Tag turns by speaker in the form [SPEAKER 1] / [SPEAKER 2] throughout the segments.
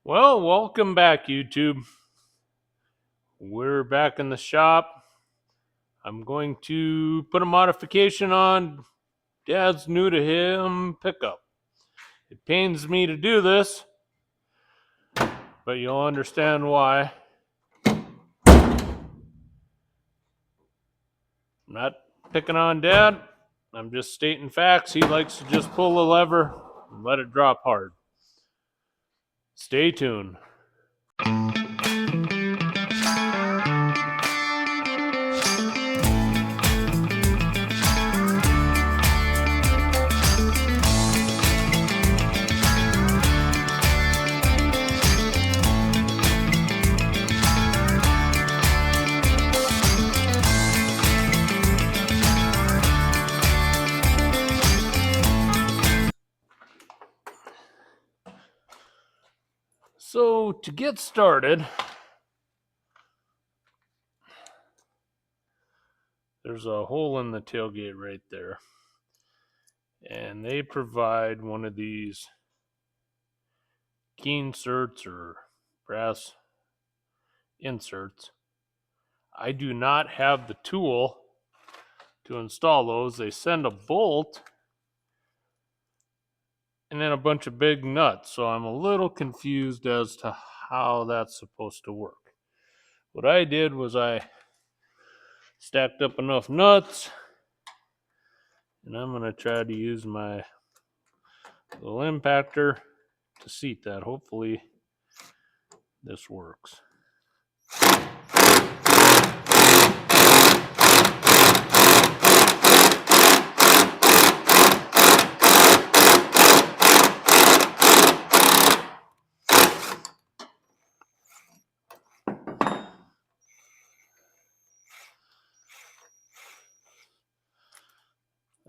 [SPEAKER 1] Well, welcome back, YouTube. We're back in the shop. I'm going to put a modification on Dad's new to him pickup. It pains me to do this, but you'll understand why. I'm not picking on Dad. I'm just stating facts. He likes to just pull the lever and let it drop hard. Stay tuned. So, to get started, there's a hole in the tailgate right there. And they provide one of these key inserts or brass inserts. I do not have the tool to install those. They send a bolt and then a bunch of big nuts, so I'm a little confused as to how that's supposed to work. What I did was I stacked up enough nuts, and I'm going to try to use my little impactor to seat that. Hopefully this works.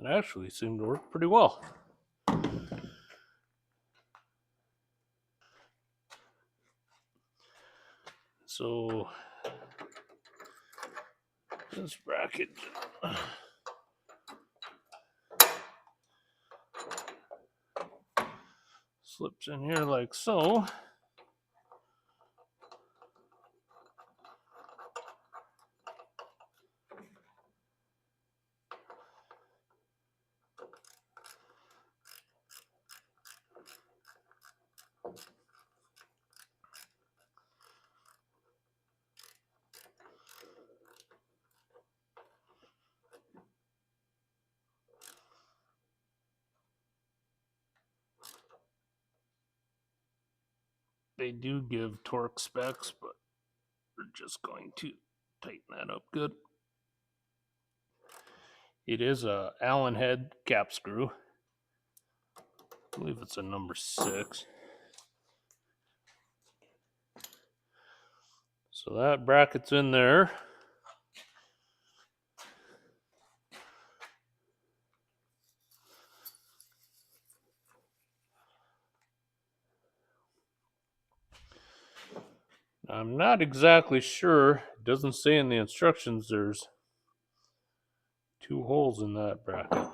[SPEAKER 1] It actually seemed to work pretty well. So this bracket slips in here like so. They do give torque specs, but we're just going to tighten that up good. It is a Allen head cap screw. I believe it's a number 6. So that bracket's in there. I'm not exactly sure. It doesn't say in the instructions there's 2 holes in that bracket.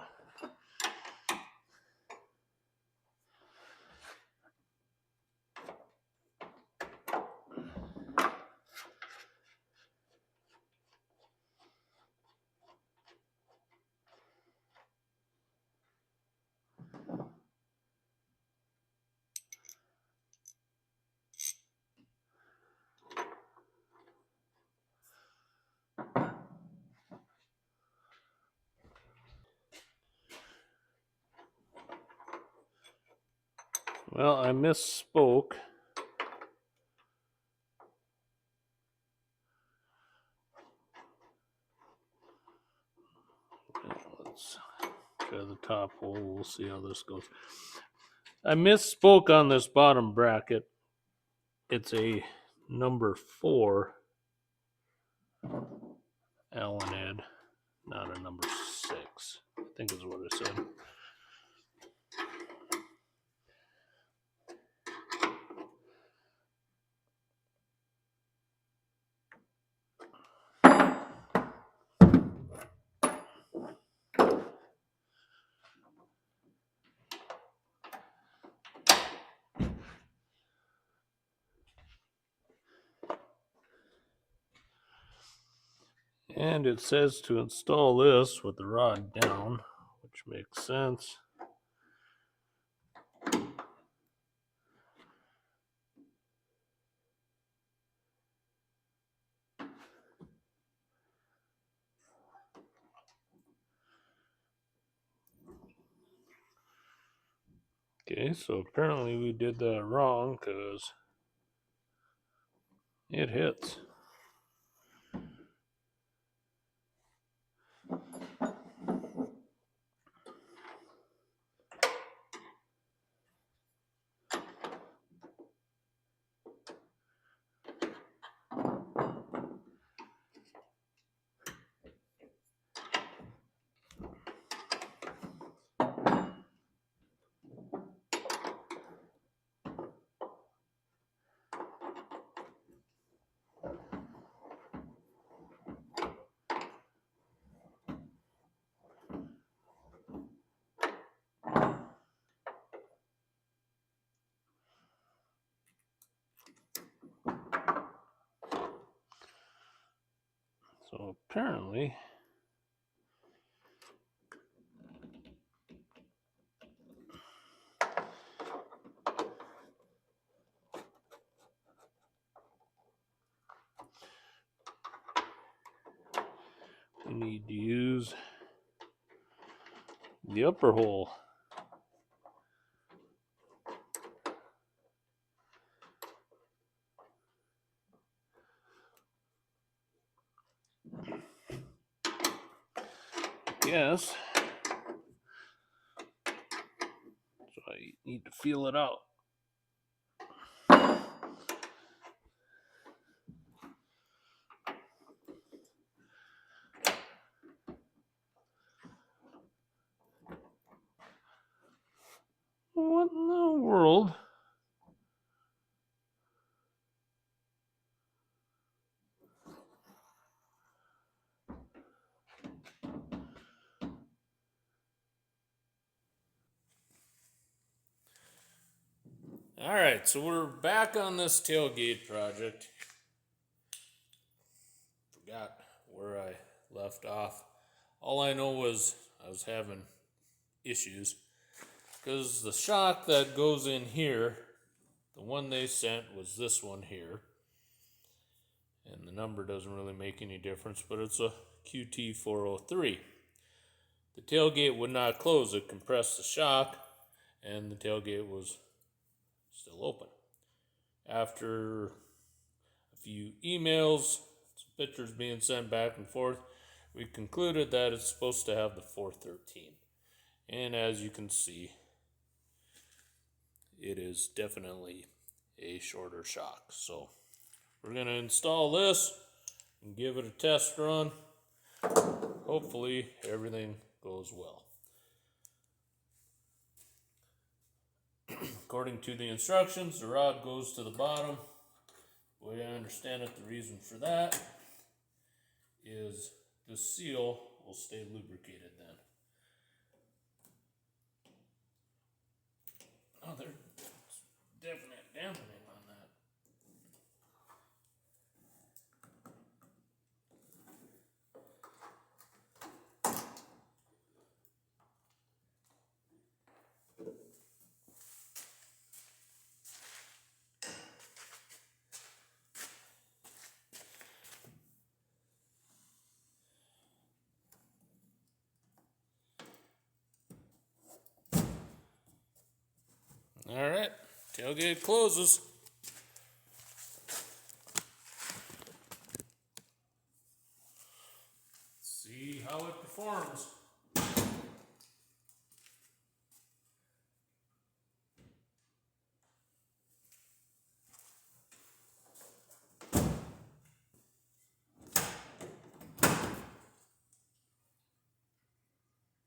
[SPEAKER 1] Well, I misspoke. Let's try the top hole. We'll see how this goes. I misspoke on this bottom bracket. It's a number 4 Allen head, not a number 6. I think is what I said. And it says to install this with the rod down, which makes sense. Okay, so apparently we did that wrong because it hits. So apparently we need to use the upper hole. Yes. So I need to feel it out. What in the world? Alright, so we're back on this tailgate project. Forgot where I left off. All I know was I was having issues because the shock that goes in here, the one they sent was this one here. And the number doesn't really make any difference, but it's a QT403. The tailgate would not close. It compressed the shock, and the tailgate was still open. After a few emails, some pictures being sent back and forth, we concluded that it's supposed to have the 413. And as you can see, it is definitely a shorter shock. So we're going to install this and give it a test run. Hopefully everything goes well. According to the instructions, the rod goes to the bottom. The way I understand it, the reason for that is the seal will stay lubricated then. Oh, there's definite dampening on that. All right, tailgate closes. See how it performs.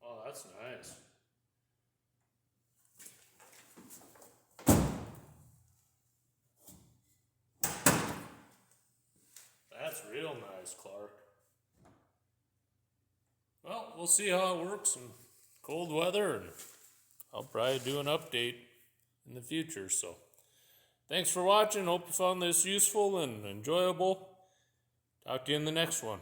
[SPEAKER 1] Oh, that's nice. That's real nice, Clark. Well, we'll see how it works in cold weather, and I'll probably do an update in the future. So, thanks for watching. Hope you found this useful and enjoyable. Talk to you in the next one.